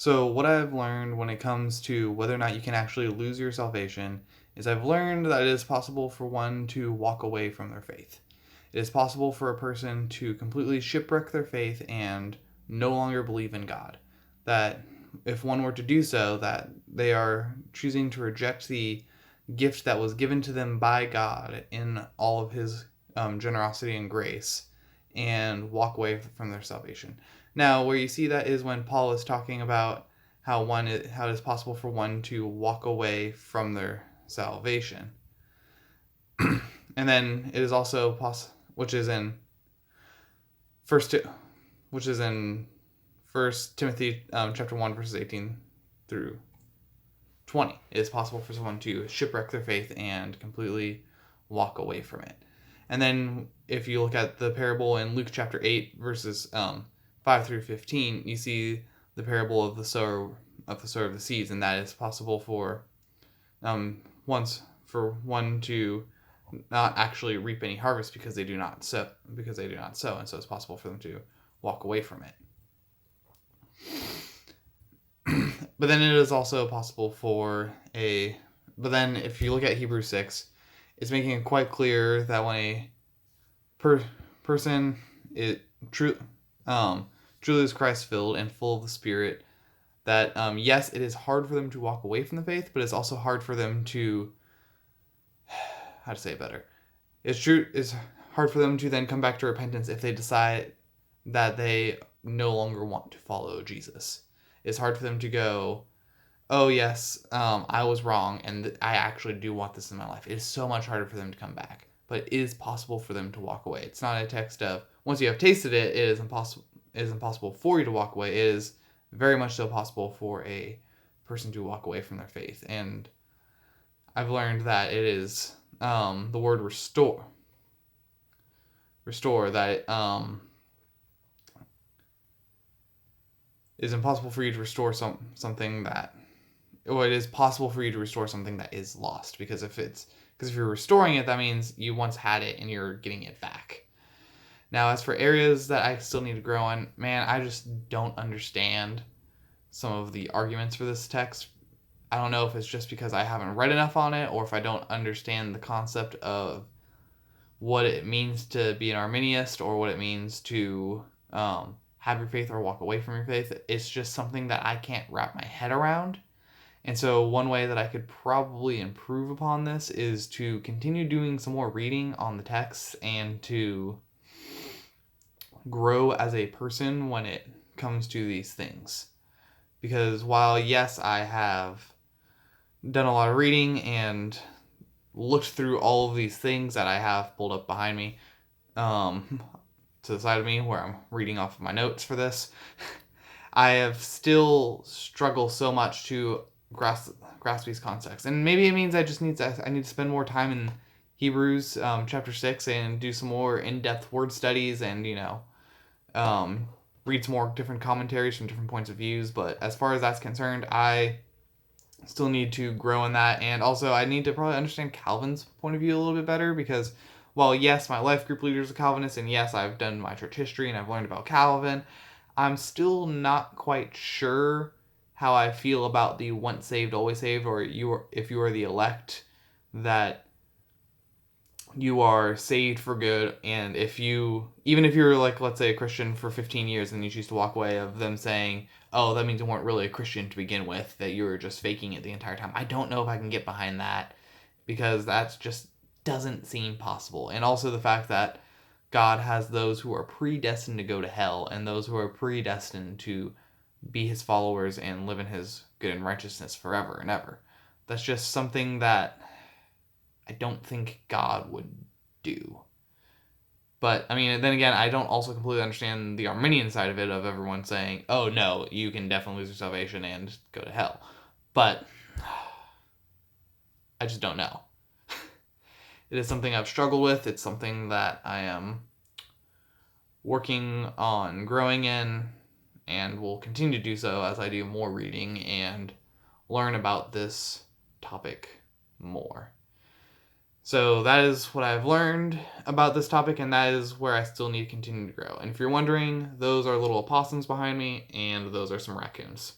So, what I've learned when it comes to whether or not you can actually lose your salvation is I've learned that it is possible for one to walk away from their faith. It is possible for a person to completely shipwreck their faith and no longer believe in God. That if one were to do so, that they are choosing to reject the gift that was given to them by God in all of His generosity and grace and walk away from their salvation. Now, where you see that is when Paul is talking about how how it is possible for one to walk away from their salvation, and then it is also which is in first, which is in First Timothy chapter 1 verses 18 through 20. It is possible for someone to shipwreck their faith and completely walk away from it. And then if you look at the parable in Luke chapter 8 verses 5 through 15, you see the parable of the sower of the seeds, and that is possible for one to not actually reap any harvest because they do not sow, and so it's possible for them to walk away from it. But then it is also possible but then if you look at Hebrews 6, it's making it quite clear that when a person is truly is Christ filled and full of the Spirit, that yes, it is hard for them to walk away from the faith, but it's also hard for them to, how to say it better, it's hard for them to then come back to repentance if they decide that they no longer want to follow Jesus. It's hard for them to go, oh yes, I was wrong, and I actually do want this in my life. It is so much harder for them to come back, but it is possible for them to walk away. It's not a text of, once you have tasted it, it is impossible for you to walk away. It is very much so possible for a person to walk away from their faith. And I've learned that it is the word restore, that is impossible for you to restore something that, well, it is possible for you to restore something that is lost, because if you're restoring it, that means you once had it and you're getting it back. Now, as for areas that I still need to grow on, man, I just don't understand some of the arguments for this text. I don't know if it's just because I haven't read enough on it, or if I don't understand the concept of what it means to be an Arminianist, or what it means to have your faith or walk away from your faith. It's just something that I can't wrap my head around. And so one way that I could probably improve upon this is to continue doing some more reading on the text and to grow as a person when it comes to these things. Because while, yes, I have done a lot of reading and looked through all of these things that I have pulled up behind me, to the side of me where I'm reading off of my notes for this, I have still struggled so much to grasp these concepts. And maybe it means I need to spend more time in Hebrews chapter 6 and do some more in-depth word studies and, read some more different commentaries from different points of views. But as far as that's concerned, I still need to grow in that. And also I need to probably understand Calvin's point of view a little bit better, because while yes, my life group leader is a Calvinist, and yes, I've done my church history and I've learned about Calvin, I'm still not quite sure how I feel about the once saved, always saved, or if you are the elect, that you are saved for good. And even if you're, like, let's say a Christian for 15 years and you choose to walk away, of them saying, oh, that means you weren't really a Christian to begin with, that you were just faking it the entire time. I don't know if I can get behind that, because that's just doesn't seem possible. And also the fact that God has those who are predestined to go to hell and those who are predestined to be his followers and live in his good and righteousness forever and ever. That's just something that I don't think God would do. But, I mean, then again, I don't also completely understand the Arminian side of it, of everyone saying, oh no, you can definitely lose your salvation and go to hell. But I just don't know. It is something I've struggled with. It's something that I am working on growing in, and will continue to do so as I do more reading and learn about this topic more. So that is what I've learned about this topic, and that is where I still need to continue to grow. And if you're wondering, those are little opossums behind me, and those are some raccoons.